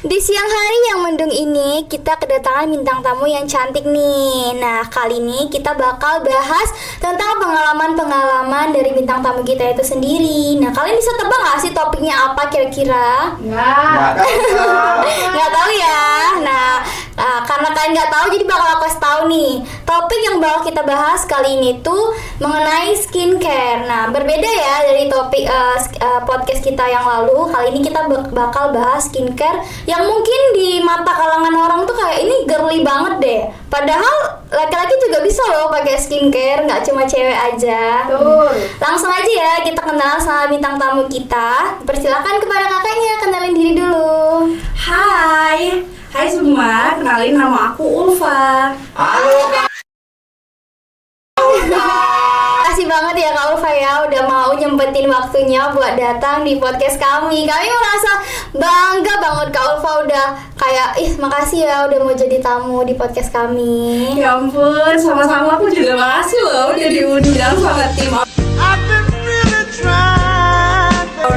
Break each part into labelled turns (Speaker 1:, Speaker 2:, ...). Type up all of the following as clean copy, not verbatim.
Speaker 1: Di siang hari yang mendung ini, kita kedatangan bintang tamu yang cantik nih. Nah, kali ini kita bakal bahas tentang pengalaman-pengalaman dari bintang tamu kita itu sendiri. Nah, kalian bisa tebak gak sih topiknya apa kira-kira? Nggak tahu ya. Nah, karena kalian nggak tahu, jadi bakal aku kasih tahu nih. Topik yang bakal kita bahas kali ini tuh mengenai skincare. Nah, berbeda ya dari topik podcast kita yang lalu. Kali ini kita bakal bahas skincare yang mungkin di mata kalangan orang tuh kayak ini girly banget deh. Padahal laki-laki juga bisa loh pakai skincare, nggak cuma cewek aja.
Speaker 2: Betul.
Speaker 1: Langsung aja ya kita kenal sama bintang tamu kita. Persilakan kepada kakaknya, kenalin diri dulu.
Speaker 2: Hai semua, kenalin nama aku Ulfa.
Speaker 3: Halo Kak.
Speaker 1: Makasih banget ya Kak Ulfa ya udah mau nyempetin waktunya buat datang di podcast kami. Kami merasa bangga banget Kak Ulfa udah kayak makasih ya udah mau jadi tamu di podcast kami.
Speaker 2: Ya ampun, sama-sama aku juga makasih loh udah diundang sama tim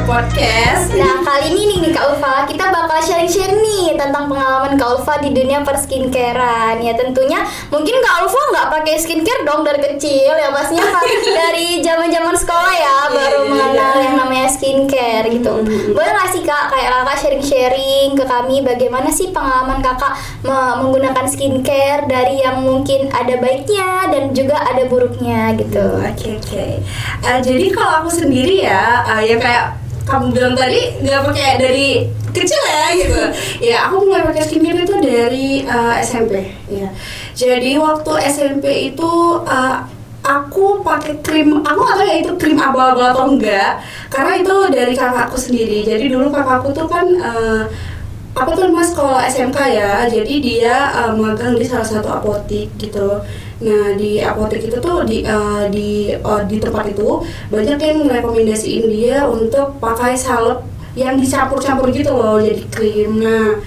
Speaker 2: podcast.
Speaker 1: Nah, kali ini nih Kak Ulfa, kita bakal share nih tentang pengalaman Kak Ulfa di dunia perskincarean. Ya tentunya mungkin Kak Ulfa nggak pakai skincare dong dari kecil ya, pastinya dari zaman-zaman sekolah ya baru mengenal yang namanya skincare gitu. Boleh nggak sih Kak, kayak kakak sharing-sharing ke kami bagaimana sih pengalaman kakak menggunakan skincare dari yang mungkin ada baiknya dan juga ada buruknya gitu.
Speaker 2: Oke. Jadi kalau aku sendiri ya kayak kamu bilang tadi nggak pakai dari kecil ya gitu. Ya aku mulai pakai skincare itu dari SMP ya. Jadi waktu SMP itu aku pakai krim, aku nggak tahu ya itu krim abal-abal atau enggak, karena itu dari kakakku sendiri. Jadi dulu kakakku tuh kan aku tuh mas sekolah SMK ya, jadi dia magang di salah satu apotik gitu. Nah di apotek itu tuh di tempat itu banyak yang merekomendasiin dia untuk pakai salep yang dicampur-campur gitu loh jadi krim. Nah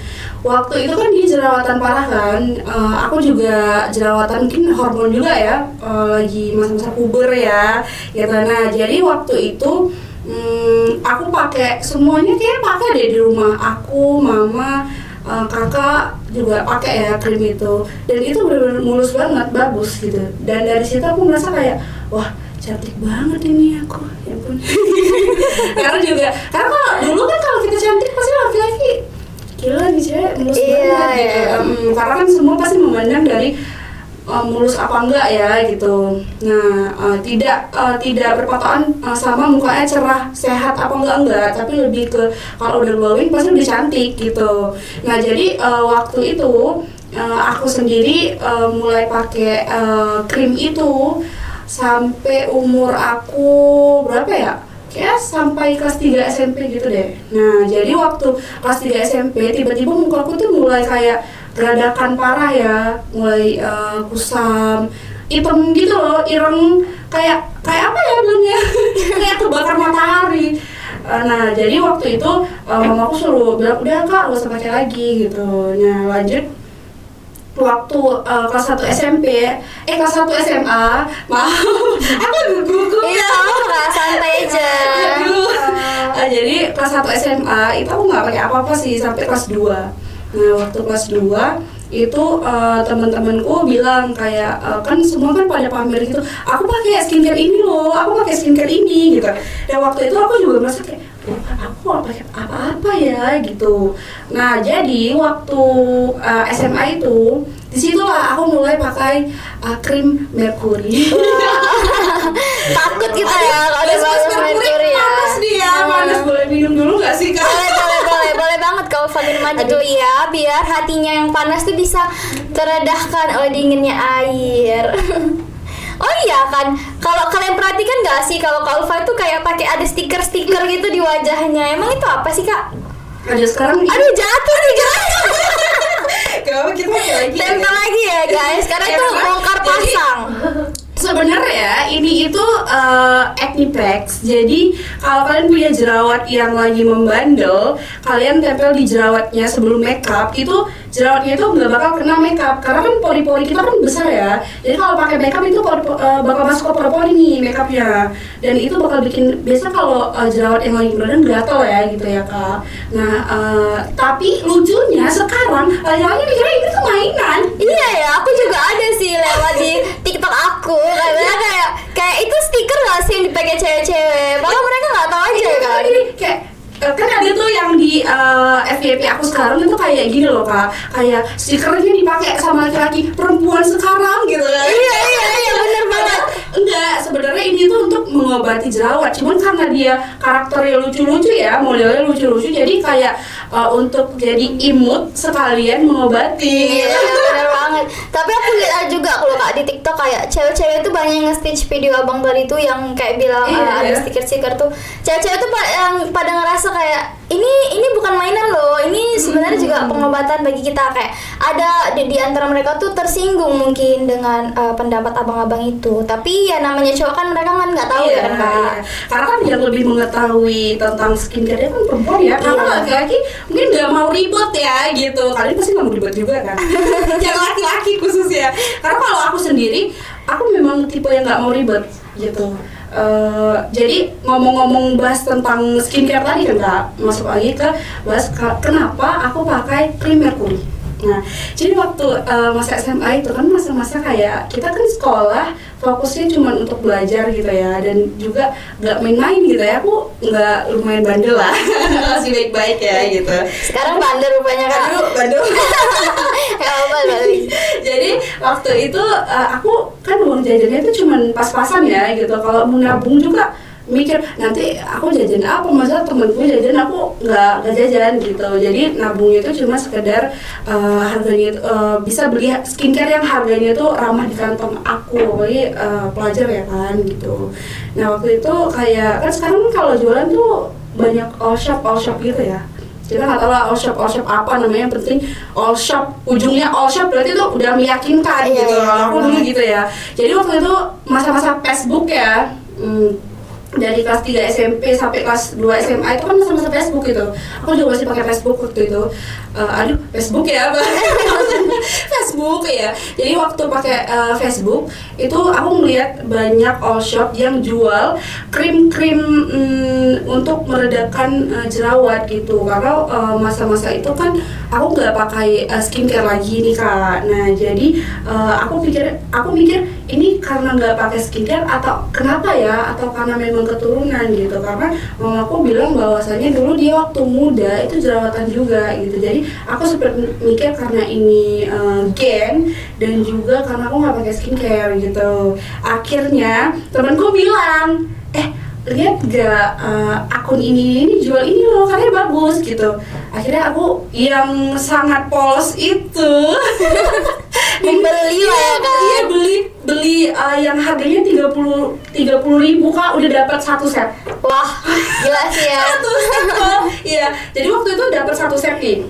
Speaker 2: waktu itu kan dia jerawatan parah kan, aku juga jerawatan mungkin hormon juga ya, lagi masa-masa puber ya gitu. Nah jadi waktu itu aku pakai semuanya, kayak pakai deh di rumah aku, mama, kakak juga pakai ya krim itu, dan itu benar-benar mulus banget, bagus gitu. Dan dari situ aku merasa kayak wah cantik banget ini aku, ya ampun. karena kalau dulu kan kalau kita cantik pasti laki-laki gila nih cewek mulus banget gitu. Karena kan semua pasti memandang dari mulus apa enggak ya gitu. Nah tidak berpatokan sama mukanya cerah sehat apa enggak, tapi lebih ke kalau udah glowing pasti udah cantik gitu. Nah jadi waktu itu aku sendiri mulai pakai krim itu sampai umur aku berapa ya, kayak sampai kelas 3 SMP gitu deh. Nah jadi waktu kelas 3 SMP tiba-tiba mukaku tuh mulai kayak geradakan parah ya, mulai kusam, hitam gitu loh, ireng, kayak apa ya bilangnya, kayak kebakar matahari. Nah jadi waktu itu mamaku suruh bilang udah Kak gak usah pakai lagi gitu. Nah lanjut waktu kelas 1 SMP, kelas 1 SMA, maaf, aku gugup.
Speaker 1: Iya, nggak santai aja.
Speaker 2: Jadi kelas 1 SMA itu aku nggak pakai apa-apa sih sampai kelas 2. Nah waktu kelas 2 itu teman-temanku bilang kayak kan semua kan pada pamer gitu, aku pakai skincare ini loh, aku pakai skincare ini gitu. Dan waktu itu aku juga merasa kayak aku nggak pakai apa-apa ya gitu. Nah jadi waktu SMA itu disitulah aku mulai pakai krim Mercury.
Speaker 1: Takut kita ya kalau ada bahas Mercury ya.
Speaker 2: Panas dia, panas. Boleh minum dulu nggak sih Kak?
Speaker 1: Boleh banget kalau minum aja dulu ya, biar hatinya yang panas tuh bisa teredahkan oleh dinginnya air. Oh iya kan, kalau kalian perhatikan nggak sih kalau Kak Ulfa itu kayak pakai ada stiker-stiker gitu di wajahnya, emang itu apa sih Kak?
Speaker 2: Ada sekarang.
Speaker 1: Aduh jatuh nih guys.
Speaker 2: Kenapa kita pakai lagi?
Speaker 1: Tempel lagi ya guys, karena itu bongkar pasang.
Speaker 2: Sebenarnya ini itu acne packs. Jadi kalau kalian punya jerawat yang lagi membandel, kalian tempel di jerawatnya sebelum makeup itu jerawatnya itu nggak bakal kena makeup karena kan pori-pori kita kan besar ya. Jadi kalau pakai makeup itu bakal masuk ke pori-pori nih makeupnya, dan itu bakal bikin biasa kalau jerawat yang lagi badan gatal ya gitu ya Kak. Nah tapi lucunya sekarang laki-laki mikirnya ini tuh mainan.
Speaker 1: Iya ya, aku juga ada sih lewat di TikTok aku katanya kayak itu stiker nggak sih yang dipakai cewek-cewek, malah mereka nggak tahu aja kan.
Speaker 2: Ini kayak kan ada tuh yang di FYP aku sekarang itu kayak gini loh Kak, kayak stikernya dipakai sama laki-laki perempuan sekarang gitu kan.
Speaker 1: Iya bener banget.
Speaker 2: Enggak, sebenarnya ini tuh untuk mengobati jerawat, cuman karena dia karakternya lucu-lucu ya, modelnya lucu-lucu, jadi kayak untuk jadi imut sekalian mengobati.
Speaker 1: Iya bener banget. Tapi aku lihat juga kalau Kak di TikTok kayak cewek-cewek tuh banyak yang nge-stitch video abang tadi tuh yang kayak bilang ada stiker-stiker tuh. Cewek-cewek tuh yang pada ngerasa kayak ini bukan mainan loh, ini sebenarnya juga pengobatan bagi kita. Kayak ada di antara mereka tuh tersinggung mungkin dengan pendapat abang-abang itu, tapi ya namanya cowok kan mereka kan nggak tahu ya kan Kak.
Speaker 2: Iya. Karena kan yang lebih mengetahui tentang skincare kan perempuan ya, karena laki-laki mungkin nggak mau ribet ya gitu. Kalian pasti nggak mau ribet juga kan. Yang laki-laki khususnya, karena kalau aku sendiri aku memang tipe yang nggak mau ribet gitu. Jadi ngomong-ngomong bahas tentang skincare tadi kan Kak, masuk lagi ke bahas kenapa aku pakai krim Mercury. Nah, jadi waktu masa SMA itu kan masa-masa kayak kita kan sekolah fokusnya cuma untuk belajar gitu ya, dan juga nggak main-main gitu ya. Aku nggak lumayan bandel lah, masih baik-baik ya gitu.
Speaker 1: Sekarang bandel rupanya Kak.
Speaker 2: Aduh, bandel.
Speaker 1: Balik.
Speaker 2: Jadi waktu itu aku kan uang jajannya itu cuma pas-pasan ya gitu. Kalau mau nabung juga mikir nanti aku jajan apa, masa temenku jajan aku nggak jajan gitu. Jadi nabungnya itu cuma sekedar harganya bisa beli skincare yang harganya itu ramah di kantong aku, jadi pelajar ya kan gitu. Nah waktu itu kayak kan sekarang kalau jualan tuh banyak all shop gitu ya. Kita nggak tahu lah all shop apa namanya, yang penting all shop, ujungnya all shop berarti itu udah meyakinkan gitu. Kalau aku dulu gitu ya. Jadi waktu itu masa-masa Facebook ya, dari kelas 3 SMP sampai kelas 2 SMA itu kan masa-masa Facebook gitu. Aku juga masih pakai Facebook waktu itu. Facebook ya, Facebook ya. Jadi waktu pakai Facebook itu aku melihat banyak all shop yang jual krim-krim untuk meredakan jerawat gitu. Karena masa-masa itu kan aku nggak pakai skincare lagi nih Kak. Nah jadi aku mikir ini karena nggak pakai skincare atau kenapa ya, atau karena memang keturunan gitu. Karena mamaku bilang bahwasannya dulu dia waktu muda itu jerawatan juga gitu. Jadi aku sempat mikir karena ini gen, dan juga karena aku nggak pakai skincare gitu. Akhirnya temanku bilang, lihat gak akun ini jual ini loh, katanya bagus gitu. Akhirnya aku yang sangat polos itu
Speaker 1: membeli lah ya Kak.
Speaker 2: Iya, beli yang harganya 30.000 Kak, udah dapat satu set.
Speaker 1: Wah, gila sih ya.
Speaker 2: Satu set Kak. Iya, jadi waktu itu dapat satu set nih.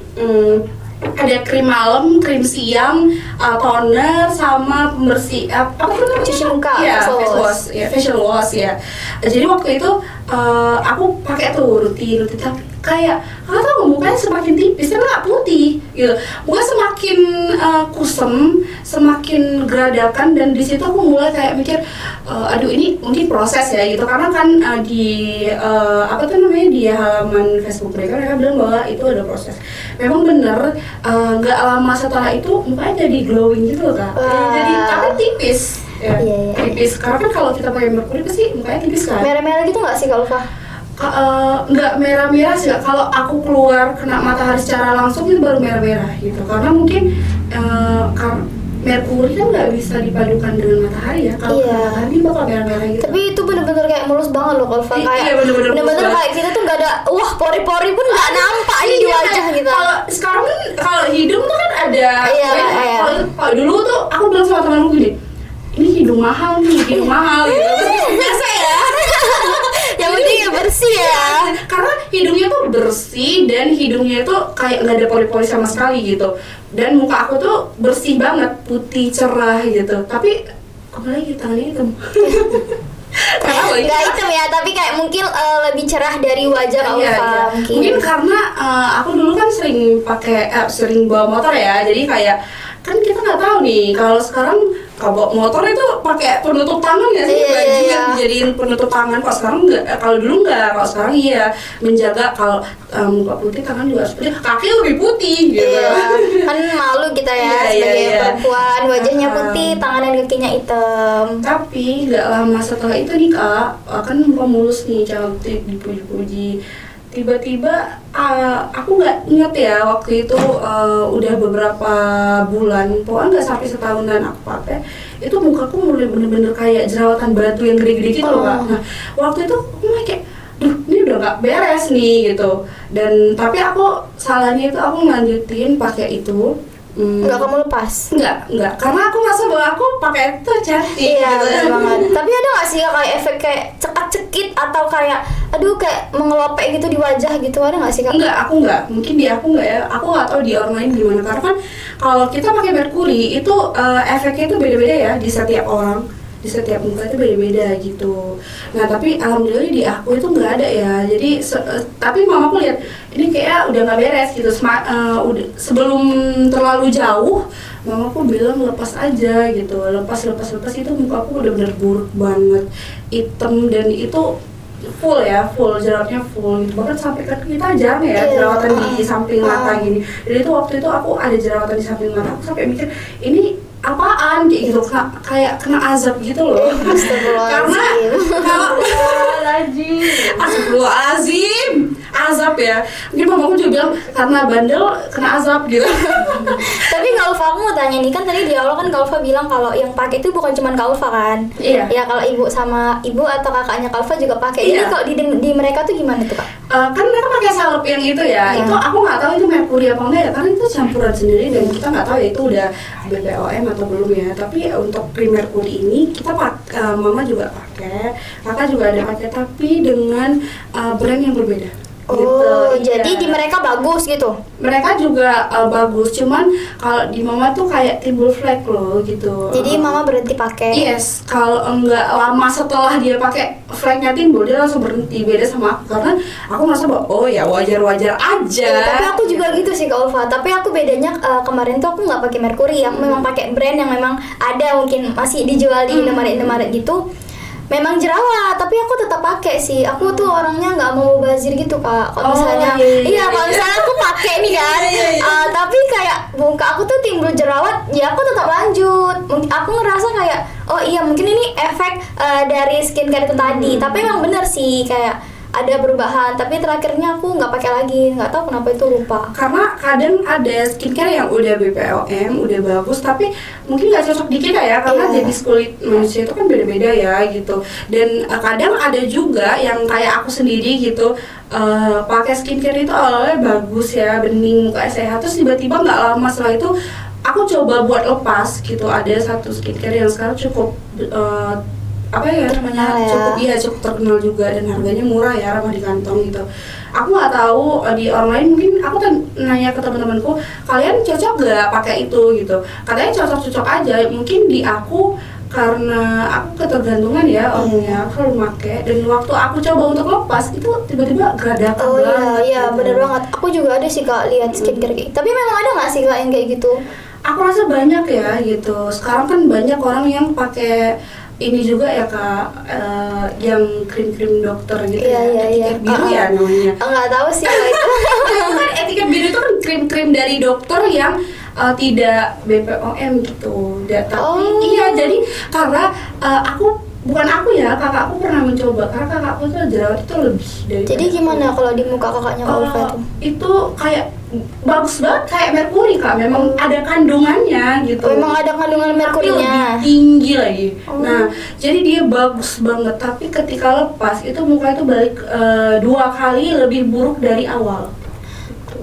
Speaker 2: Ada krim malam, krim siang, toner, sama pembersih apa tuh namanya?
Speaker 1: Cuci muka,
Speaker 2: ya,
Speaker 1: facial wash.
Speaker 2: ya. Jadi waktu itu aku pakai tuh rutin, tapi kayak mukanya semakin tipis, kan nggak putih gitu. Muka semakin kusem, semakin geradakan, dan di situ aku mulai kayak mikir, aduh ini mungkin proses ya gitu. Karena kan di di halaman Facebook mereka bilang bahwa itu ada proses. Memang bener, nggak lama setelah itu mukanya jadi glowing gitu loh Kak. Jadi tapi tipis. Ya,
Speaker 1: Iya.
Speaker 2: tipis. Karena kan kalau kita pakai Mercury pasti mukanya tipis kan.
Speaker 1: Merah-merah gitu nggak sih Kak Ulfa?
Speaker 2: Nggak merah-merah sih. Kalau aku keluar kena matahari secara langsung itu baru merah-merah gitu. Karena mungkin Mercury kan nggak bisa dipadukan dengan matahari ya. Kalau matahari bakal merah-merah gitu.
Speaker 1: Tapi itu bener-bener kayak mulus banget loh Ulfa.
Speaker 2: Iya,
Speaker 1: bener-bener kayak kita tuh nggak ada, pori-pori pun nggak nampak ini di wajah kita.
Speaker 2: Kalau sekarang kan kalau hidung tuh kan ada.
Speaker 1: Iya.
Speaker 2: Kalau dulu tuh aku bilang sama temanku gini, ini hidung mahal gitu. Biasa ya.
Speaker 1: Yang penting ya bersih ya.
Speaker 2: Karena hidungnya tuh bersih, dan hidungnya tuh kayak nggak ada pori-pori sama sekali gitu. Dan muka aku tuh bersih banget, putih cerah gitu. Tapi kembali lagi tangannya hitam. Kenapa ya?
Speaker 1: Nggak hitam ya, tapi kayak mungkin lebih cerah dari wajah Kak
Speaker 2: Iya,
Speaker 1: Ulfa
Speaker 2: iya.
Speaker 1: mungkin.
Speaker 2: Mungkin karena aku dulu kan sering bawa motor ya, jadi kayak kan kita nggak tahu nih kalau sekarang kalau bawa motor itu pakai penutup tangan ya sih,
Speaker 1: Iya,
Speaker 2: baju
Speaker 1: iya,
Speaker 2: yang
Speaker 1: iya.
Speaker 2: dijadiin penutup tangan. Kalau sekarang nggak, kalau dulu nggak, kalau sekarang iya menjaga kalau muka putih tangan juga harus putih, kaki lebih putih gitu.
Speaker 1: Iya, kan malu kita ya
Speaker 2: Iya, iya,
Speaker 1: sebagai
Speaker 2: iya.
Speaker 1: perempuan, wajahnya putih, tangan dan kakinya hitam.
Speaker 2: Tapi nggak lama setelah itu nih Kak, kan muka mulus nih, cantik, dipuji-puji. Tiba-tiba aku nggak inget ya waktu itu udah beberapa bulan, pokoknya nggak sampai setahunan aku pakai, itu mukaku mulai bener-bener kayak jerawatan batu yang gede-gede gitu loh Kak. Nah waktu itu aku mulai kayak, duh ini udah nggak beres nih gitu. Dan tapi aku salahnya itu aku lanjutin pakai itu.
Speaker 1: Nggak kamu lepas?
Speaker 2: Enggak, karena aku merasa bahwa aku pakai itu cantik
Speaker 1: Iya
Speaker 2: gitu.
Speaker 1: benar banget. Tapi ada nggak sih Kak, kayak efek kayak cekat-cekit atau kayak aduh kayak mengelopek gitu di wajah gitu, ada nggak sih Kak?
Speaker 2: Aku enggak, mungkin di aku enggak ya, aku nggak tahu di orang lain gimana, karena kan kalau kita pakai merkuri itu efeknya itu beda-beda ya di setiap orang, di setiap muka itu beda-beda gitu. Nah tapi alhamdulillah di aku itu nggak ada ya, jadi tapi mamaku lihat ini kayak udah nggak beres gitu. Udah sebelum terlalu jauh mamaku bilang lepas aja gitu, lepas itu mukaku udah bener buruk banget, hitam, dan itu full jerawatnya full gitu. Bahkan sampai kan kita jarang ya jerawatan di samping mata gini. Jadi itu waktu itu aku ada jerawatan di samping mata, aku sampai mikir ini apaan kayak gitu, kayak kena azab gitu loh. Karena kalau astagfirullahaladzim, azab ya. Mungkin mamaku juga bilang karena bandel kena azab gitu.
Speaker 1: Tapi Kak Ulfa, aku mau tanya nih, kan tadi di awal kan Kak Ulfa bilang kalau yang pakai itu bukan cuma Kak Ulfa kan?
Speaker 2: Iya.
Speaker 1: Ya kalau ibu sama ibu atau kakaknya Kak Ulfa juga pakai.
Speaker 2: Iya.
Speaker 1: Jadi kalau di mereka tuh gimana tuh Kak?
Speaker 2: Kan mereka pakai salep yang itu ya, itu aku nggak tahu itu merkuri apa enggak ya, karena itu campuran sendiri dan kita nggak tahu ya itu udah BPOM atau belum ya. Tapi untuk krim merkuri ini kita mama juga pakai, kakak juga ada pakai, tapi dengan brand yang berbeda.
Speaker 1: Oh,
Speaker 2: Gitu,
Speaker 1: jadi
Speaker 2: iya.
Speaker 1: di mereka bagus gitu.
Speaker 2: Mereka juga bagus, cuman kalau di mama tuh kayak timbul flek loh gitu.
Speaker 1: Jadi mama berhenti pakai.
Speaker 2: Yes, kalau enggak lama setelah dia pakai fleknya timbul, dia langsung berhenti. Beda sama aku, karena aku merasa bahwa oh ya wajar-wajar aja.
Speaker 1: Iya, tapi aku juga gitu sih Kak Ulfa. Tapi aku bedanya kemarin tuh aku nggak pakai merkuri. Aku memang pakai brand yang memang ada, mungkin masih dijual di Indomaret gitu. Memang jerawat, tapi aku tetap pakai sih. Aku tuh orangnya nggak mau mubazir gitu Kak. Kalau misalnya, kalau misalnya aku pakai nih kan, tapi kayak muka aku tuh timbul jerawat, ya aku tetap lanjut. Aku ngerasa kayak, oh iya mungkin ini efek dari skincare itu tadi. Tapi memang bener sih kayak ada perubahan. Tapi terakhirnya aku nggak pakai lagi. Nggak tahu kenapa itu, lupa.
Speaker 2: Karena kadang ada skincare yang udah BPOM, udah bagus, tapi mungkin nggak cocok di kita ya, karena jenis kulit manusia itu kan beda-beda ya gitu. Dan kadang ada juga yang kayak aku sendiri gitu, pakai skincare itu awalnya bagus ya, bening, muka sehat, terus tiba-tiba nggak lama setelah itu aku coba buat lepas gitu. Ada satu skincare yang sekarang cukup apa ya namanya, cukup terkenal juga, dan harganya murah ya, ramah di kantong gitu. Aku nggak tahu di online, mungkin aku nanya ke teman-temanku, kalian cocok nggak pakai itu gitu. Katanya cocok-cocok aja. Mungkin di aku karena aku ketergantungan ya orangnya, aku selalu pakai, dan waktu aku coba untuk lepas itu tiba-tiba geradakan
Speaker 1: Oh
Speaker 2: banget
Speaker 1: iya,
Speaker 2: gitu.
Speaker 1: bener banget. Aku juga ada sih Kak lihat skincare kayak. Tapi memang ada nggak sih Kak yang kayak gitu?
Speaker 2: Aku rasa banyak ya gitu. Sekarang kan banyak orang yang pakai ini juga ya Kak, yang krim-krim dokter gitu etiket biru ya namanya.
Speaker 1: Nggak tahu sih kalau itu.
Speaker 2: Kan etiket biru itu kan krim-krim dari dokter yang tidak BPOM gitu. Tapi iya, jadi karena bukan aku ya, kakakku pernah mencoba, karena kakakku tuh jerawat itu lebih dari.
Speaker 1: Jadi gimana kalau di muka kakaknya Kak Ulfa itu?
Speaker 2: Itu kayak bagus banget, kayak merkuri Kak, memang ada kandungannya gitu.
Speaker 1: Memang ada kandungan merkurinya.
Speaker 2: Tapi lebih tinggi lagi. Nah, jadi dia bagus banget, tapi ketika lepas itu muka itu balik 2 kali lebih buruk dari awal.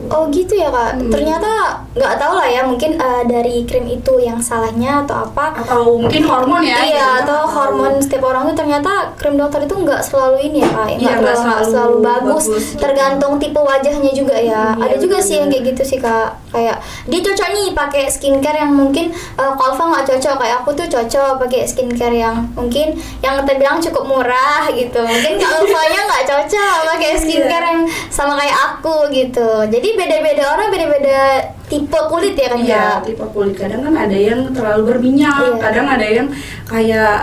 Speaker 1: Oh gitu ya kak. Ternyata nggak tahu lah ya, mungkin dari krim itu yang salahnya atau apa?
Speaker 2: Atau mungkin hormon ya?
Speaker 1: Iya,
Speaker 2: gitu.
Speaker 1: atau hormon setiap orang tuh ternyata krim dokter itu nggak selalu ini ya kak,
Speaker 2: Iya,
Speaker 1: nggak selalu bagus. Tergantung tipe wajahnya juga ya.
Speaker 2: Iya,
Speaker 1: Ada juga sih yang
Speaker 2: benar.
Speaker 1: kayak gitu sih kak. Kayak dia cocok nih pakai skincare yang mungkin Kak Ulfa nggak cocok, kayak aku tuh cocok pakai skincare yang mungkin yang terbilang cukup murah gitu. Mungkin Kak Ulfanya nggak cocok pakai skincare yang sama kayak aku gitu. Jadi beda-beda orang, beda-beda tipe kulit ya kan
Speaker 2: Iya,
Speaker 1: Kak?
Speaker 2: tipe kulit. Kadang kan ada yang terlalu berminyak,
Speaker 1: Iya.
Speaker 2: kadang ada yang kayak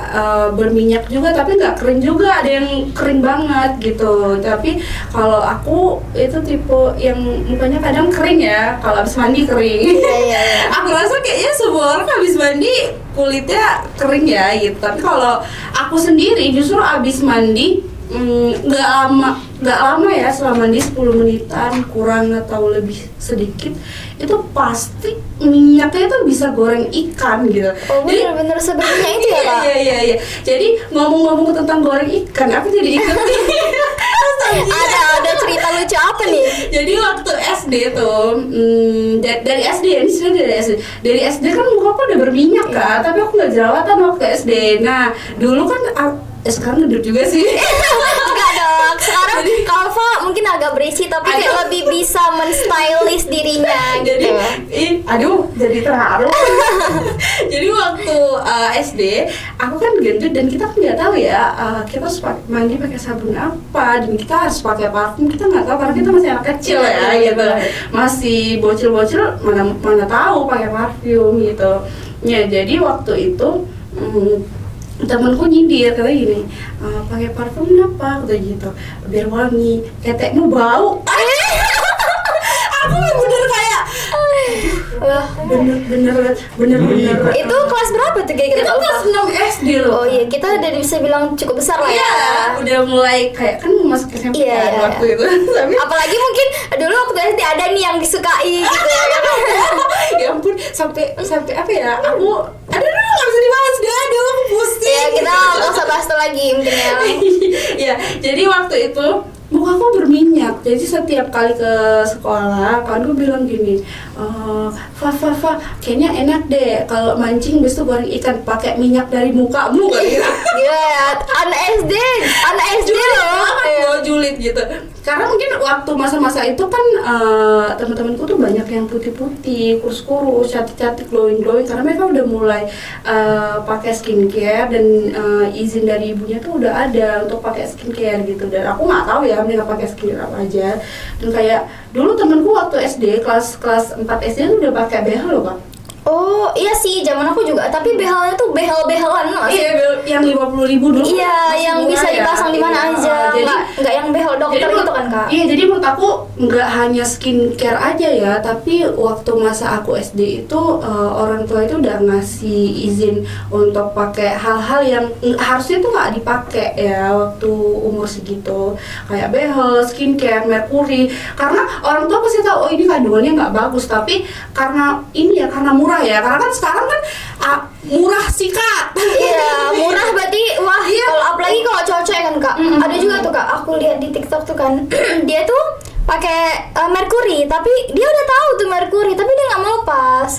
Speaker 2: berminyak juga tapi nggak kering juga, ada yang kering banget gitu. Tapi kalau aku itu tipe yang mukanya kadang kering ya, kalau habis mandi kering.
Speaker 1: Iya.
Speaker 2: Aku rasa kayaknya semua orang habis mandi kulitnya kering ya gitu. Tapi kalau aku sendiri justru habis mandi nggak lama ya, selama mandi 10 menitan kurang atau lebih sedikit itu pasti minyaknya itu bisa goreng ikan gitu.
Speaker 1: Oh bener-bener sebenarnya itu ya kak?
Speaker 2: Iya. Jadi ngomong-ngomong tentang goreng ikan, aku jadi inget nih.
Speaker 1: Ada cerita lucu apa nih?
Speaker 2: Jadi waktu SD tuh, dari SD ya, ini sebenarnya dari SD. Dari SD kan muka aku udah berminyak kan, tapi aku nggak jerawatan waktu SD. Nah, dulu kan, sekarang gendut juga sih.
Speaker 1: Enggak dong, sekarang Kalva mungkin agak berisi tapi kayak lebih bisa men-stylish dirinya
Speaker 2: Jadi,
Speaker 1: gitu.
Speaker 2: aduh, jadi terharu. Jadi waktu SD, aku kan gendut dan kita kan nggak tahu ya, kita harus mandi pakai sabun apa dan kita harus pakai parfum, kita nggak tahu karena kita masih anak kecil ya gitu, masih bocil-bocil mana tahu pakai parfum gitu. Ya jadi waktu itu temanku nyindir kata gini, pakai parfum apa kata gitu, biar wangi, ketekmu bau. Aku bener kayak bener.
Speaker 1: Itu kelas berapa tuh kira-kira?
Speaker 2: Itu kelas 6 SD loh.
Speaker 1: Oh iya, kita udah bisa bilang cukup besar lah ya.
Speaker 2: Iya, udah mulai kayak kan masuk SMP
Speaker 1: Iya,
Speaker 2: kan
Speaker 1: iya.
Speaker 2: waktu itu. Tapi
Speaker 1: Apalagi mungkin dulu waktu SD ada nih yang disukai gitu ya kan?
Speaker 2: ya ampun, sampai apa ya? Aku aduh nggak bisa dibahas deh, aduh aku pusing.
Speaker 1: Ya kita nggak usah bahas itu lagi mungkin ya.
Speaker 2: Ya, jadi waktu itu mukaku berminyak, jadi setiap kali ke sekolah kan gue bilang gini, Fa, kayaknya enak deh kalau mancing besok goreng ikan pakai minyak dari mukamu kan gitu.
Speaker 1: Iya, anak SD loh.
Speaker 2: Gue julid gitu, karena mungkin waktu masa-masa itu kan teman-temanku tuh banyak yang putih-putih, kurus-kurus, cantik-cantik, glowing-glowing, karena mereka udah mulai pakai skincare dan izin dari ibunya tuh udah ada untuk pakai skincare gitu. Dan aku nggak tahu ya mereka pakai skincare apa aja. Dan kayak dulu temanku waktu SD kelas 4 SD tuh udah pakai behel loh Kak.
Speaker 1: Oh iya sih, zaman aku juga. Tapi behalnya tuh behel-behelan loh.
Speaker 2: Iya, yang 50.000 dulu.
Speaker 1: Iya, yang
Speaker 2: murah
Speaker 1: bisa
Speaker 2: ya.
Speaker 1: dipasang di mana
Speaker 2: Iya,
Speaker 1: aja.
Speaker 2: jadi
Speaker 1: Nggak yang behel dokter gitu kan kak?
Speaker 2: Iya, jadi menurut aku nggak hanya skincare aja ya, tapi waktu masa aku SD itu orang tua itu udah ngasih izin untuk pakai hal-hal yang harusnya tuh nggak dipakai ya waktu umur segitu, kayak behel, skincare, merkuri, karena orang tua pasti tahu oh ini kandungannya nggak bagus, tapi karena ini ya karena murah ya, karena kan sekarang kan murah sikat.
Speaker 1: Iya, murah berarti wah.
Speaker 2: Iya.
Speaker 1: Kalau apalagi kalau cowok ya kan kak. Ada juga tuh kak, aku lihat di TikTok tuh kan. Dia tuh pakai merkuri, tapi dia udah tahu tuh merkuri, tapi dia nggak mau lepas.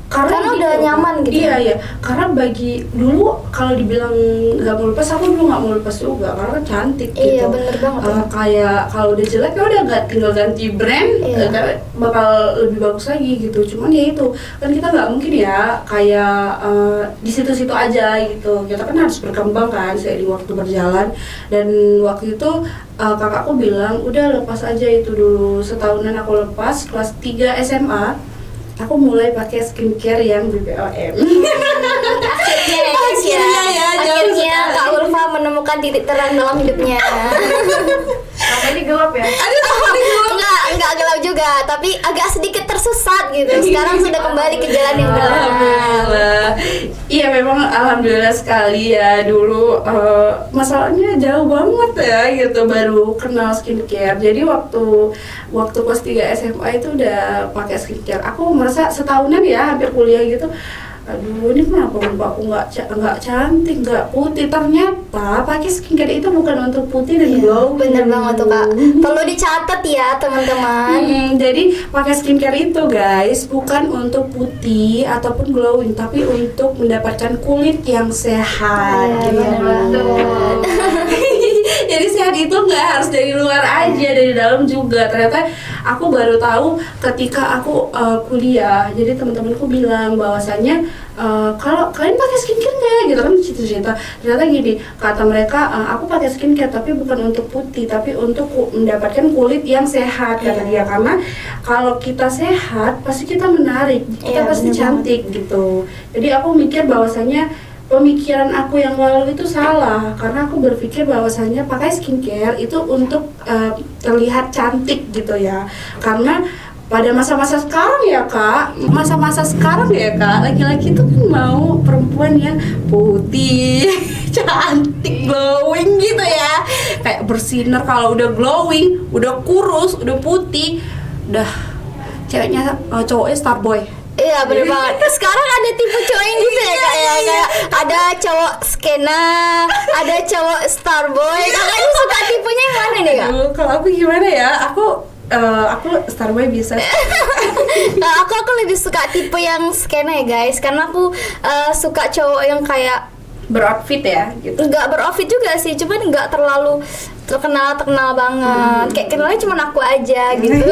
Speaker 1: Karena udah nyaman gitu.
Speaker 2: Iya, karena bagi dulu kalau dibilang nggak mau lepas, aku dulu nggak mau lepas juga karena kan cantik gitu.
Speaker 1: Iya, bener banget.
Speaker 2: Kayak kalau udah jelek ya udah tinggal ganti brand,
Speaker 1: Iya.
Speaker 2: karena bakal lebih bagus lagi gitu. Cuman ya itu kan kita nggak mungkin ya kayak di situ-situ aja gitu. Kita kan harus berkembang kan seiring waktu berjalan. Dan waktu itu kakakku bilang udah lepas aja itu dulu. Setahunan aku lepas, kelas 3 SMA aku mulai pakai skincare yang BPOM.
Speaker 1: Akhirnya Kak Ulfa menemukan titik terang dalam hidupnya.
Speaker 2: Ini gelap ya?
Speaker 1: Enggak gelap juga, tapi agak sedikit tersesat gitu. Sekarang sudah kembali ke jalan yang benar.
Speaker 2: Alhamdulillah. Iya memang alhamdulillah sekali ya, dulu masalahnya jauh banget ya gitu baru kenal skincare. Jadi waktu kelas 3 SMA itu udah pakai skincare. Aku merasa setahunan ya hampir kuliah gitu aduh ini kenapa muka aku nggak cantik, nggak putih. Ternyata pakai skincare itu bukan untuk putih dan glow.
Speaker 1: Bener banget tuh Kak, perlu dicatat ya teman-teman.
Speaker 2: Jadi pakai skincare itu guys bukan untuk putih ataupun glowing, tapi untuk mendapatkan kulit yang sehat.
Speaker 1: Iya,
Speaker 2: gitu.
Speaker 1: bener banget.
Speaker 2: Jadi sehat itu nggak harus dari luar aja, dari dalam juga. Ternyata aku baru tahu ketika aku kuliah. Jadi teman-temanku bilang bahwasannya kalau kalian pakai skincare nggak, gitu kan cerita-cerita. Ternyata gini, kata mereka aku pakai skincare tapi bukan untuk putih, tapi untuk mendapatkan kulit yang sehat, kata dia. Karena kalau kita sehat pasti kita menarik, kita pasti cantik gitu. Jadi aku mikir bahwasannya pemikiran aku yang lalu itu salah, karena aku berpikir bahwasannya pakai skincare itu untuk terlihat cantik gitu ya. Karena pada masa-masa sekarang ya Kak, laki-laki itu kan mau perempuan yang putih, cantik, glowing gitu ya. Kayak bersinar. Kalau udah glowing, udah kurus, udah putih, udah ceweknya cowoknya starboy.
Speaker 1: Iya bener banget. Sekarang ada tipe cowok yang gitu ya kayak ada cowok skena, ada cowok starboy. Kakak ini suka tipenya yang mana nih Kak?
Speaker 2: Aduh, kalau aku gimana ya? Aku starboy bisa.
Speaker 1: Nah, aku lebih suka tipe yang skena ya guys, karena aku suka cowok yang kayak
Speaker 2: beroutfit ya gitu.
Speaker 1: nggak beroutfit juga sih, cuman nggak terlalu terkenal banget. Kayak kenalnya cuma aku aja gitu.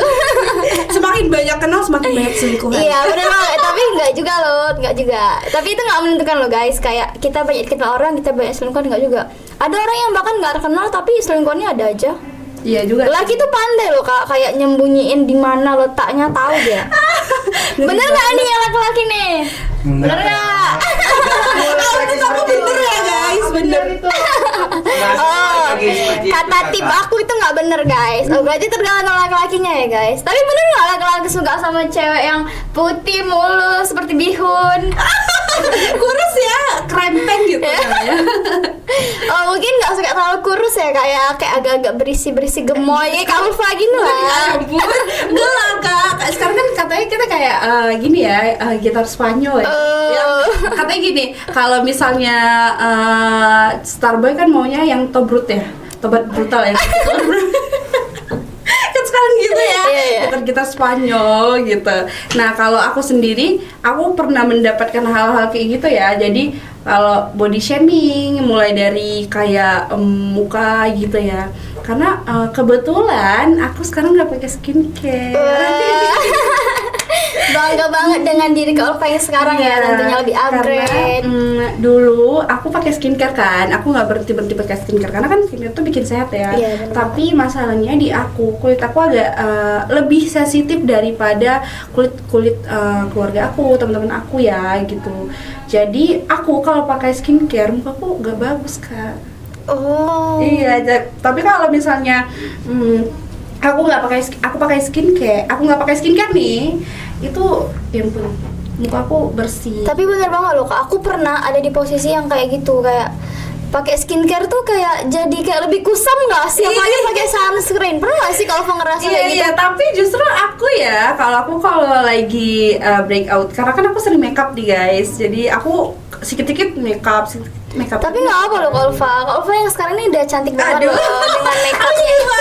Speaker 2: Semakin banyak kenal semakin banyak selingkuhan.
Speaker 1: Iya benar banget, tapi nggak juga loh, nggak juga. Tapi itu nggak menentukan loh guys. Kayak kita banyak kenal orang, kita banyak selingkuhan, nggak juga. Ada orang yang bahkan nggak terkenal tapi selingkuhannya ada aja.
Speaker 2: Iya juga.
Speaker 1: Laki tuh pandai loh Kak, kayak nyembunyiin di mana letaknya, tahu dia. Bener nggak nih yang laki-laki nih? Bener nggak?
Speaker 2: Aku bener ya guys, bener itu.
Speaker 1: Oh, kata tip aku itu nggak bener guys. Oh, berarti tergantung laki-lakinya ya guys. Tapi bener nggak laki-laki suka sama cewek yang putih mulus seperti bihun?
Speaker 2: Kurus ya, krempeng gitu namanya.
Speaker 1: Oh mungkin nggak suka terlalu kurus ya, kayak agak-agak berisi gemoy kayak kamu gini
Speaker 2: Ya
Speaker 1: lah.
Speaker 2: ampun, enggak lah Kak. Sekarang kan katanya kita kayak gini ya, gitar Spanyol ya. Katanya gini, kalau misalnya Starboy kan maunya yang tobrut ya, tobat brutal ya. Kan sekarang gitu ya, gitar Spanyol gitu. Nah kalau aku sendiri, aku pernah mendapatkan hal-hal kayak gitu ya. Jadi kalau body shaming mulai dari kayak muka gitu ya. Karena kebetulan aku sekarang nggak pakai skincare.
Speaker 1: Bangga banget dengan diri Kak Ulfa yang sekarang ya, tentunya lebih upgrade.
Speaker 2: Karena dulu aku pakai skincare kan, aku nggak berhenti pakai skincare karena kan skincare tuh bikin sehat ya.
Speaker 1: Iya,
Speaker 2: Tapi masalahnya di kulit aku agak lebih sensitif daripada kulit keluarga aku, teman-teman aku ya gitu. Jadi aku kalau pakai skincare mukaku nggak bagus Kak.
Speaker 1: Oh.
Speaker 2: Iya, tapi kalau misalnya aku pakai skincare nih, itu yang pun muka aku bersih.
Speaker 1: Tapi bener banget loh Kak, aku pernah ada di posisi yang kayak gitu, kayak pakai skincare tuh kayak jadi kayak lebih kusam nggak sih? Apalagi pakai sunscreen, pernah nggak sih kalau ngerasa kayak gitu?
Speaker 2: Iya, tapi justru aku ya, kalau lagi breakout, karena kan aku sering makeup nih guys, jadi aku sedikit makeup.
Speaker 1: Tapi nggak apa loh Kak Ulfa yang sekarang ini udah cantik banget loh dengan makeupnya itu.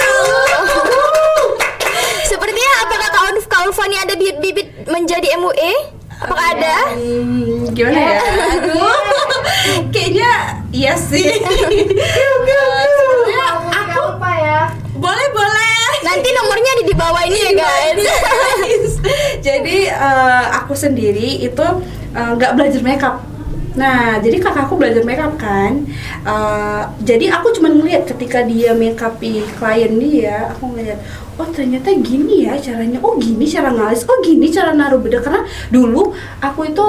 Speaker 1: Sepertinya apakah Kak Ulfa ini ada bibit menjadi MUA? Apakah ada?
Speaker 2: Gimana ya? Aduh, kayaknya iya sih. Sebenarnya aku
Speaker 1: apa ya?
Speaker 2: boleh.
Speaker 1: Nanti nomornya ada di bawah ini ya guys.
Speaker 2: Jadi aku sendiri itu nggak belajar makeup. Nah, jadi kakakku belajar makeup kan. Jadi aku cuma ngeliat ketika dia makeupi klien dia, aku ngeliat, oh ternyata gini ya caranya. Oh gini cara ngalis. Oh gini cara naruh bedak. Karena dulu aku itu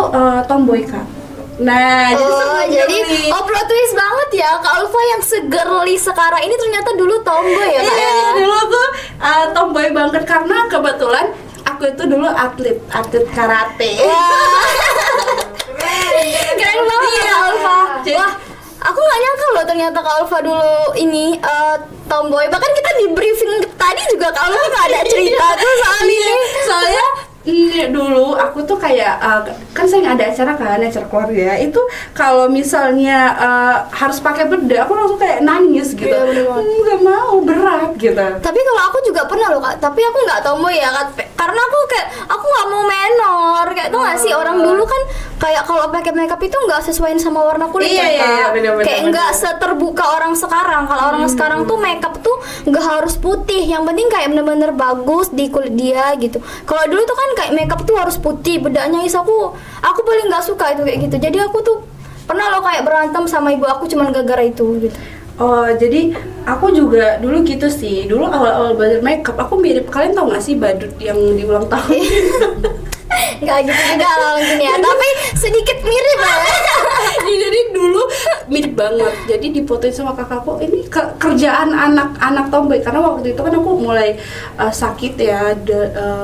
Speaker 2: tomboy Kak. Nah, jadi
Speaker 1: plot twist banget ya, Kak Ulfa yang segerli sekarang ini ternyata dulu tomboy ya Kak ya.
Speaker 2: Iya, dulu tuh tomboy banget karena kebetulan aku itu dulu atlet karate.
Speaker 1: Keren banget ya Kak Ulfa. Wah, aku nggak nyangka loh ternyata Kak Ulfa dulu ini tomboy. Bahkan kita di briefing tadi juga Kak Ulfa nggak ada cerita tuh soal ini.
Speaker 2: Soalnya dulu aku tuh kayak kan saya ada acara keluarga itu kalau misalnya harus pakai bedak aku langsung kayak nangis gitu.
Speaker 1: Iya, bener banget.
Speaker 2: Nggak mau, berat gitu.
Speaker 1: Tapi kalau aku juga pernah loh Kak, tapi aku nggak tomboy ya Kak, karena aku nggak mau menor, kayak tuh nggak sih orang dulu kan kayak kalau pakai makeup itu nggak sesuaiin sama warna kulit
Speaker 2: Iya,
Speaker 1: kan,
Speaker 2: iya,
Speaker 1: Kak.
Speaker 2: iya, bener-bener,
Speaker 1: Kayak nggak seterbuka orang sekarang. Kalau orang sekarang tuh makeup tuh nggak harus putih, yang penting kayak bener-bener bagus di kulit dia gitu. Kalau dulu tuh kan kayak makeup tuh harus putih, bedaknya aku paling nggak suka itu kayak gitu. Jadi aku tuh pernah loh kayak berantem sama ibu aku cuman gara-gara itu gitu.
Speaker 2: Oh, jadi aku juga dulu gitu sih. Dulu awal-awal belajar makeup, aku mirip, kalian tau gak sih badut yang di ulang tahun?
Speaker 1: Nggak gitu juga lah mungkin ya, tapi sedikit mirip lah.
Speaker 2: Jadi dulu mirip banget. Jadi dipotoin sama kakakku, ini kerjaan anak-anak tomboy. Karena waktu itu kan aku mulai sakit ya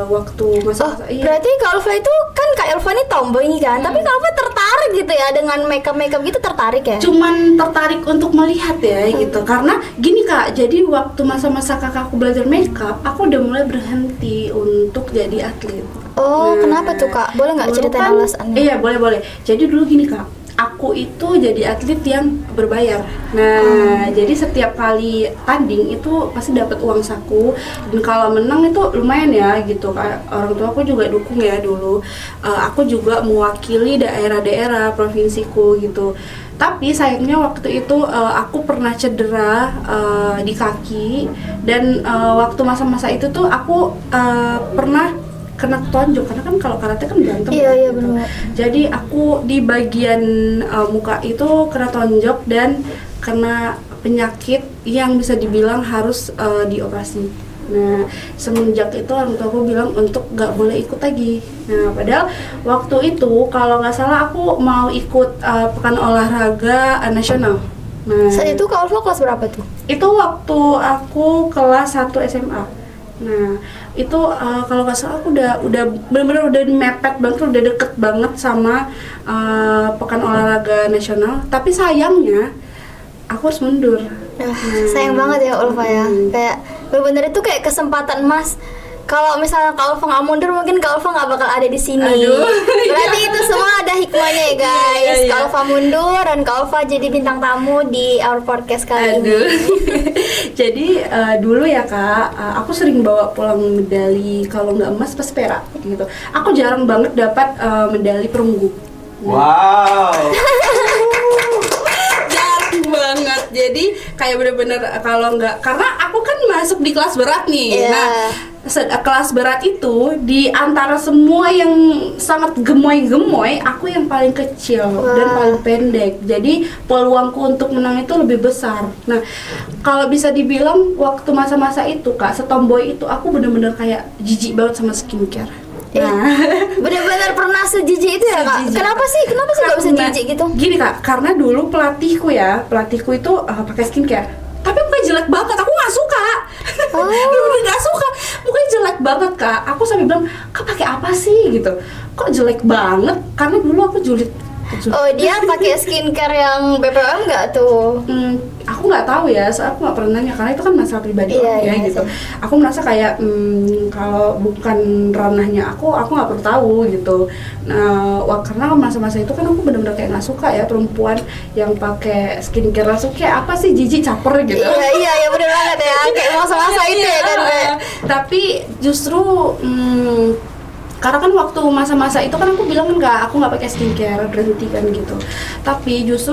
Speaker 2: waktu masa-masa.
Speaker 1: Berarti Kak Ulfa itu kan Kak Ulfa ini tomboy nih kan, tapi Kak Ulfa tertarik gitu ya dengan makeup gitu, tertarik ya?
Speaker 2: Cuman tertarik untuk melihat ya gitu. Karena gini Kak, jadi waktu masa-masa kakakku belajar makeup, aku udah mulai berhenti untuk jadi atlet.
Speaker 1: Oh, kenapa tuh Kak? Boleh nggak
Speaker 2: dulu
Speaker 1: ceritain
Speaker 2: kan-
Speaker 1: alasannya?
Speaker 2: Iya, boleh. Jadi dulu gini Kak, aku itu jadi atlet yang berbayar. Nah, jadi setiap kali tanding itu pasti dapat uang saku, dan kalau menang itu lumayan ya gitu. Kayak orang tua aku juga dukung ya dulu. Aku juga mewakili daerah-daerah provinsiku gitu. Tapi sayangnya waktu itu aku pernah cedera di kaki, dan waktu masa-masa itu tuh aku pernah kena tonjok, karena kan kalau karate kan berantem.
Speaker 1: Iya, iya,
Speaker 2: gitu.
Speaker 1: benar.
Speaker 2: Jadi aku di bagian muka itu kena tonjok dan kena penyakit yang bisa dibilang harus dioperasi. Nah, semenjak itu orang tua aku bilang untuk nggak boleh ikut lagi. Nah, padahal waktu itu kalau nggak salah aku mau ikut pekan olahraga nasional. Nah,
Speaker 1: Saat itu Kak Ulfa kelas berapa tuh?
Speaker 2: itu waktu aku kelas 1 SMA. Nah, itu kalau nggak salah aku udah benar-benar udah mepet banget, udah deket banget sama pekan olahraga nasional. Tapi sayangnya aku harus mundur.
Speaker 1: Sayang banget ya Ulfa ya. Kayak bener-bener itu kayak kesempatan emas. Kalau misalnya Kak Ulfa nggak mundur, mungkin Kak Ulfa nggak bakal ada di sini.
Speaker 2: Aduh.
Speaker 1: Berarti itu semua ada hikmahnya ya guys.
Speaker 2: Iya.
Speaker 1: Kak Ulfa mundur dan Kak Ulfa jadi bintang tamu di our podcast kali ini.
Speaker 2: Aduh. Jadi dulu ya Kak, aku sering bawa pulang medali, kalau nggak emas pas perak gitu. Aku jarang banget dapat medali perunggu.
Speaker 3: Wow.
Speaker 2: Jarang banget. Jadi kayak bener-bener kalau nggak, karena aku kan masuk di kelas berat nih.
Speaker 1: Iya.
Speaker 2: Nah, kelas berat itu di antara semua yang sangat gemoy-gemoy, aku yang paling kecil dan paling pendek. Jadi peluangku untuk menang itu lebih besar. Nah, kalau bisa dibilang waktu masa-masa itu Kak, setomboy itu aku bener-bener kayak jijik banget sama skincare. Nah,
Speaker 1: Bener-bener pernah sejijik itu ya Kak?
Speaker 2: Sejijik.
Speaker 1: Kenapa sih nggak bisa
Speaker 2: Karena-
Speaker 1: jijik gitu?
Speaker 2: Gini Kak, karena dulu pelatihku itu pakai skincare. Tapi mukanya jelek banget, aku nggak suka.
Speaker 1: Oh.
Speaker 2: Bener-bener nggak suka, mukanya jelek banget Kak. Aku sampai bilang, Kak pakai apa sih gitu? Kok jelek banget? Karena dulu aku julid.
Speaker 1: Oh, dia pakai skincare yang BPOM nggak tuh?
Speaker 2: Aku nggak tahu ya, soalnya aku nggak pernah nanya karena itu kan masalah pribadi
Speaker 1: Iya,
Speaker 2: orang ya
Speaker 1: iya,
Speaker 2: gitu.
Speaker 1: sih.
Speaker 2: Aku merasa kayak kalau bukan ranahnya aku nggak perlu tahu gitu. Nah, karena masa-masa itu kan aku benar-benar kayak nggak suka ya perempuan yang pakai skincare, langsung kayak apa sih, jijik, caper gitu.
Speaker 1: Iya bener banget ya, kayak masa-masa itu ya kan kayak.
Speaker 2: Tapi justru karena kan waktu masa-masa itu kan aku bilang kan Kak, aku nggak pakai skincare, berhenti kan gitu. Tapi justru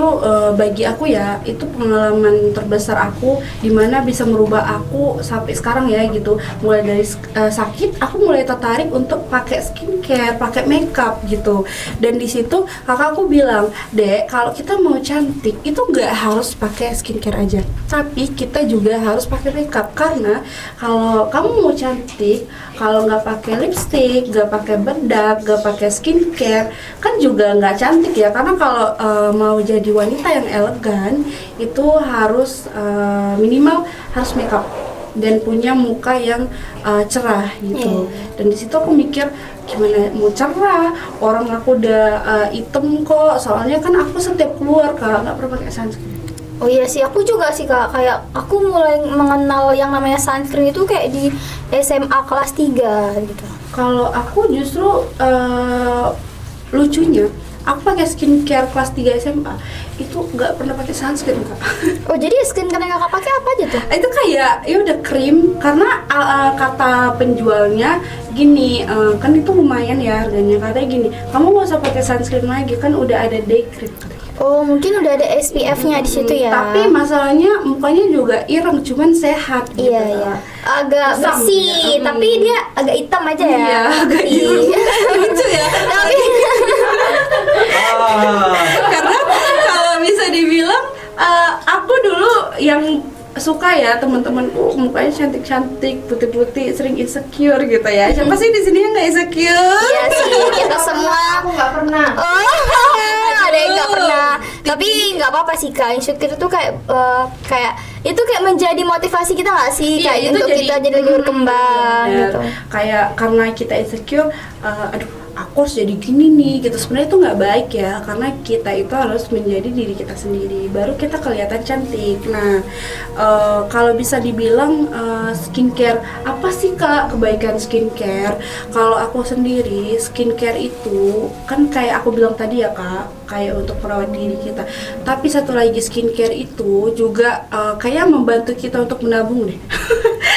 Speaker 2: bagi aku ya itu pengalaman terbesar aku, dimana bisa merubah aku sampai sekarang ya gitu. Mulai dari sakit, aku mulai tertarik untuk pakai skincare, pakai makeup gitu. Dan di situ kakak aku bilang, Dek, kalau kita mau cantik itu nggak harus pakai skincare aja, tapi kita juga harus pakai makeup. Karena kalau kamu mau cantik, kalau nggak pakai lipstick, nggak pakai bedak, nggak pakai skincare, kan juga nggak cantik ya. Karena kalau mau jadi wanita yang elegan itu harus minimal harus makeup dan punya muka yang cerah gitu. Dan di situ aku mikir, gimana mau cerah, orang aku udah hitam kok. Soalnya kan aku setiap keluar Kak nggak pernah pakai sunscreen.
Speaker 1: Oh iya sih, aku juga sih Kak, kayak aku mulai mengenal yang namanya sunscreen itu kayak di SMA kelas 3 gitu.
Speaker 2: Kalau aku justru lucunya, aku pakai skincare kelas 3 SMA itu nggak pernah pakai sunscreen Kak.
Speaker 1: Oh, jadi skincare yang kakak pakai apa aja tuh?
Speaker 2: Itu kayak ya udah krim karena kata penjualnya gini, kan itu lumayan ya harganya, katanya gini, kamu nggak usah pakai sunscreen lagi kan udah ada day cream katanya.
Speaker 1: Oh, mungkin udah ada SPF-nya di situ ya.
Speaker 2: Tapi masalahnya mukanya juga ireng, cuman sehat gitu.
Speaker 1: Iya, iya. Agak
Speaker 2: Kusam,
Speaker 1: bersih,
Speaker 2: ya.
Speaker 1: tapi dia agak hitam aja ya.
Speaker 2: Iya, agak
Speaker 1: Iya.
Speaker 2: lucu ya.
Speaker 1: Tapi
Speaker 3: Ah.
Speaker 2: Karena kalau bisa dibilang aku dulu yang suka ya teman-temanku mukanya cantik-cantik, putih-putih, sering insecure gitu ya. Siapa sih di sini yang nggak insecure?
Speaker 1: iya sih, kita semua.
Speaker 4: Aku nggak pernah.
Speaker 1: Oh, ada yang nggak pernah. Tapi nggak apa-apa sih Kak. Insecure itu kayak itu kayak menjadi motivasi kita nggak sih?
Speaker 2: Iya,
Speaker 1: Kayak
Speaker 2: itu
Speaker 1: untuk kita jadi lebih berkembang
Speaker 2: bener.
Speaker 1: gitu.
Speaker 2: Kayak karena kita insecure, aduh aku harus jadi gini nih gitu. Sebenarnya itu nggak baik ya, karena kita itu harus menjadi diri kita sendiri, baru kita kelihatan cantik. Nah, kalau bisa dibilang skincare apa sih Kak kebaikan skincare? Kalau aku sendiri skincare itu kan kayak aku bilang tadi ya Kak, kayak untuk merawat diri kita. Tapi satu lagi skincare itu juga kayak membantu kita untuk menabung deh.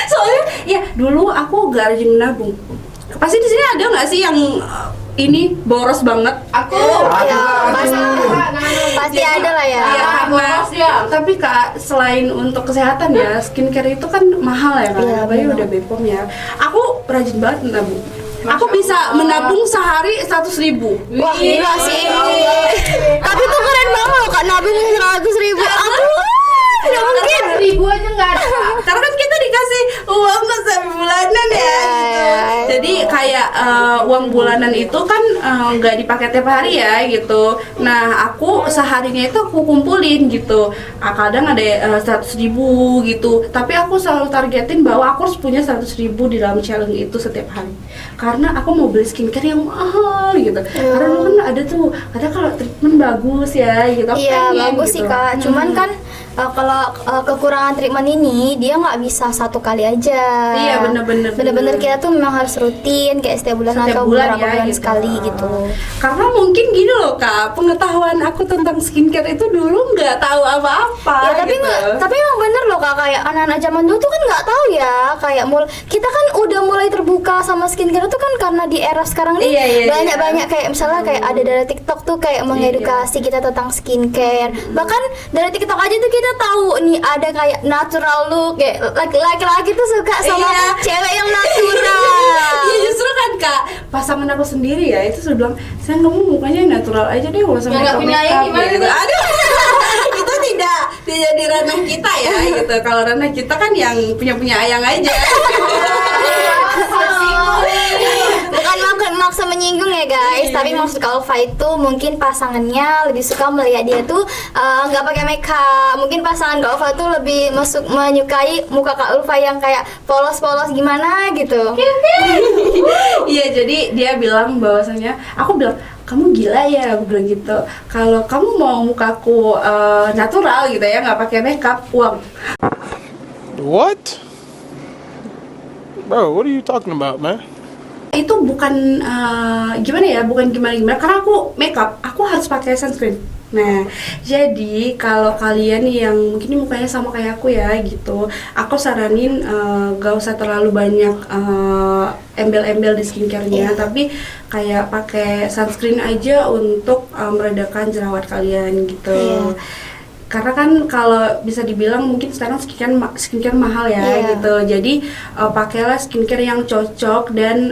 Speaker 2: Soalnya ya dulu aku gak rajin menabung. Pasti di sini ada nggak sih yang ini boros banget?
Speaker 4: Aku
Speaker 1: Ya, pasti ada lah ya.
Speaker 2: Iya, karena
Speaker 4: boros ya.
Speaker 2: tapi Kak, selain untuk kesehatan ya, skincare itu kan mahal ya Kak.
Speaker 1: Iya,
Speaker 2: Apalagi
Speaker 1: benar.
Speaker 2: udah BPOM ya. Aku rajin banget menabung. Aku bisa menabung sehari 100.000.
Speaker 1: Wah, gila sih. Tapi tuh keren banget loh Kak, nabung 100.000. Aku tidak mungkin.
Speaker 4: 1.000 aja nggak ada.
Speaker 2: Karena kan kita dikasih uang kan sampai bulanan ya
Speaker 1: Iya,
Speaker 2: gitu.
Speaker 1: iya.
Speaker 2: Jadi kayak uang bulanan itu kan nggak dipakai tiap hari ya gitu. Nah aku seharinya itu aku kumpulin gitu. Kadang ada 100.000 gitu. Tapi aku selalu targetin bahwa aku harus punya 100.000 di dalam challenge itu setiap hari. Karena aku mau beli skincare yang mahal gitu. Karena dulu kan ada tuh, kadang kalau treatment bagus ya gitu. Aku
Speaker 1: Iya,
Speaker 2: pengen
Speaker 1: bagus sih
Speaker 2: gitu.
Speaker 1: Kak. Cuman kan kalau kekurangan treatment ini dia nggak bisa satu kali aja.
Speaker 2: Iya, bener-bener.
Speaker 1: Bener-bener kita tuh memang harus rutin kayak setiap bulan
Speaker 2: Setiap
Speaker 1: atau
Speaker 2: bulan
Speaker 1: beberapa
Speaker 2: ya,
Speaker 1: bulan
Speaker 2: gitu.
Speaker 1: sekali gitu.
Speaker 2: Karena mungkin gini loh Kak, pengetahuan aku tentang skincare itu dulu nggak tahu apa-apa.
Speaker 1: Ya tapi
Speaker 2: gitu.
Speaker 1: tapi emang bener loh Kak, kayak anak-anak zaman dulu tuh kan nggak tahu ya, kayak kita kan udah mulai terbuka sama skincare itu kan karena di era sekarang nih
Speaker 2: Iya,
Speaker 1: banyak kayak misalnya kayak ada dari TikTok tuh kayak mengedukasi kita tentang skincare. Bahkan dari TikTok aja tuh kita tahu nih ada kayak natural look, kayak laki-laki tuh suka sama
Speaker 2: Iya.
Speaker 1: cewek yang natural.
Speaker 2: Iya justru kan Kak, pasangan aku sendiri ya itu sudah bilang, sayang kamu mukanya natural aja deh, nggak usah
Speaker 4: Yang nggak punya ayang gimana
Speaker 2: gitu.
Speaker 4: tuh?
Speaker 2: Aduh, itu tidak di ranah kita ya gitu. Kalau ranah kita kan yang punya ayang aja.
Speaker 1: Bukan maksud menyinggung ya guys, tapi maksud Kak Ulfa itu mungkin pasangannya lebih suka melihat dia tuh nggak pakai makeup. Mungkin pasangan Kak Ulfa tuh lebih menyukai muka Kak Ulfa yang kayak polos-polos gimana gitu.
Speaker 2: Iya, jadi dia bilang bahwasanya, aku bilang kamu gila ya, aku bilang gitu. Kalau kamu mau mukaku natural gitu ya, nggak pakai makeup, uang.
Speaker 5: What? Bro, what are you talking about, man?
Speaker 2: Itu bukan gimana ya, bukan gimana karena aku makeup, aku harus pakai sunscreen. Nah, jadi kalau kalian yang mungkin mukanya sama kayak aku ya gitu, aku saranin gak usah terlalu banyak embel-embel di skincare-nya, tapi kayak pakai sunscreen aja untuk meredakan jerawat kalian gitu.
Speaker 1: Iya.
Speaker 2: Karena kan kalau bisa dibilang mungkin sekarang skincare mahal ya
Speaker 1: Iya.
Speaker 2: gitu. Jadi pakailah skincare yang cocok dan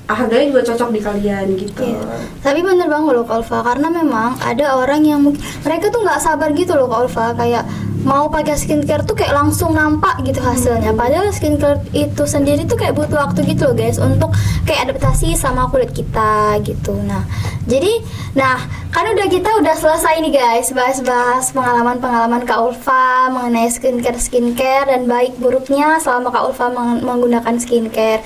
Speaker 2: harganya juga cocok di kalian gitu.
Speaker 1: Iya. Tapi bener banget loh Kak Ulfa, karena memang ada orang yang mereka tuh nggak sabar gitu loh Kak Ulfa, kayak mau pakai skincare tuh kayak langsung nampak gitu hasilnya. Padahal skincare itu sendiri tuh kayak butuh waktu gitu loh guys, untuk kayak adaptasi sama kulit kita gitu. Nah kan kita udah selesai nih guys bahas-bahas pengalaman Kak Ulfa mengenai skincare dan baik buruknya selama Kak Ulfa menggunakan skincare.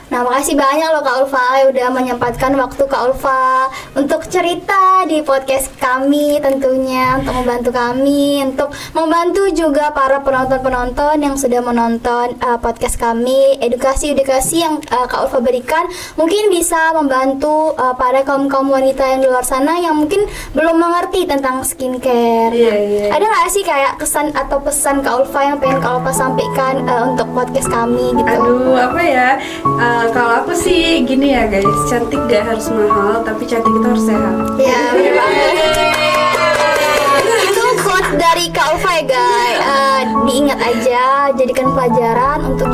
Speaker 1: Nah, makasih banyak loh Kak Ulfa udah menyempatkan waktu Kak Ulfa untuk cerita di podcast kami, tentunya untuk membantu kami, untuk membantu juga para penonton-penonton yang sudah menonton podcast kami. Edukasi-edukasi yang Kak Ulfa berikan mungkin bisa membantu para kaum-kaum wanita yang di luar sana yang mungkin belum mengerti tentang skincare.
Speaker 2: Iya.
Speaker 1: Ada nggak sih kayak kesan atau pesan Kak Ulfa yang pengen Kak Ulfa sampaikan untuk podcast kami gitu?
Speaker 2: Aduh, apa ya? Kalau aku sih gini ya guys, cantik gak harus mahal, tapi cantik itu harus sehat.
Speaker 1: Ya, bener banget. Itu quote dari Kak Ulfa ya guys. Diingat aja, jadikan pelajaran untuk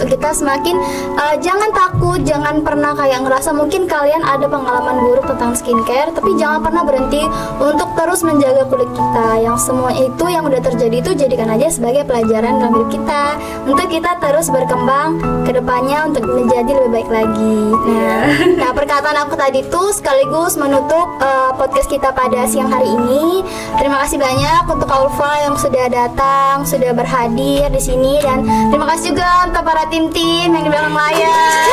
Speaker 1: kita semakin jangan takut, jangan pernah kayak ngerasa mungkin kalian ada pengalaman buruk tentang skincare, tapi jangan pernah berhenti untuk terus menjaga kulit kita. Yang semua itu yang udah terjadi itu jadikan aja sebagai pelajaran dalam hidup kita, untuk kita terus berkembang ke depannya untuk menjadi lebih baik lagi. Nah, perkataan aku tadi tuh sekaligus menutup podcast kita pada siang hari ini. Terima kasih banyak untuk Kak Ulfa yang sudah datang, sudah berhadir di sini, dan terima kasih juga untuk para tim-tim yang di belakang layar.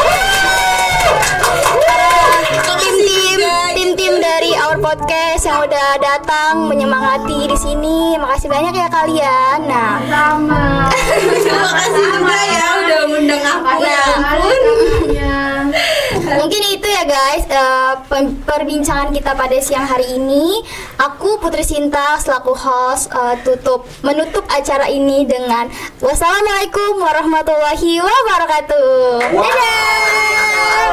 Speaker 1: Tim-tim dari Our Podcast yang udah datang menyemangati di sini. Makasih banyak ya kalian. Nah,
Speaker 4: Sama.
Speaker 2: Terima kasih juga ya udah undang aku.
Speaker 1: mungkin itu ya guys perbincangan kita pada siang hari ini. Aku Putri Sinta selaku host menutup acara ini dengan wassalamualaikum warahmatullahi wabarakatuh. Dadah.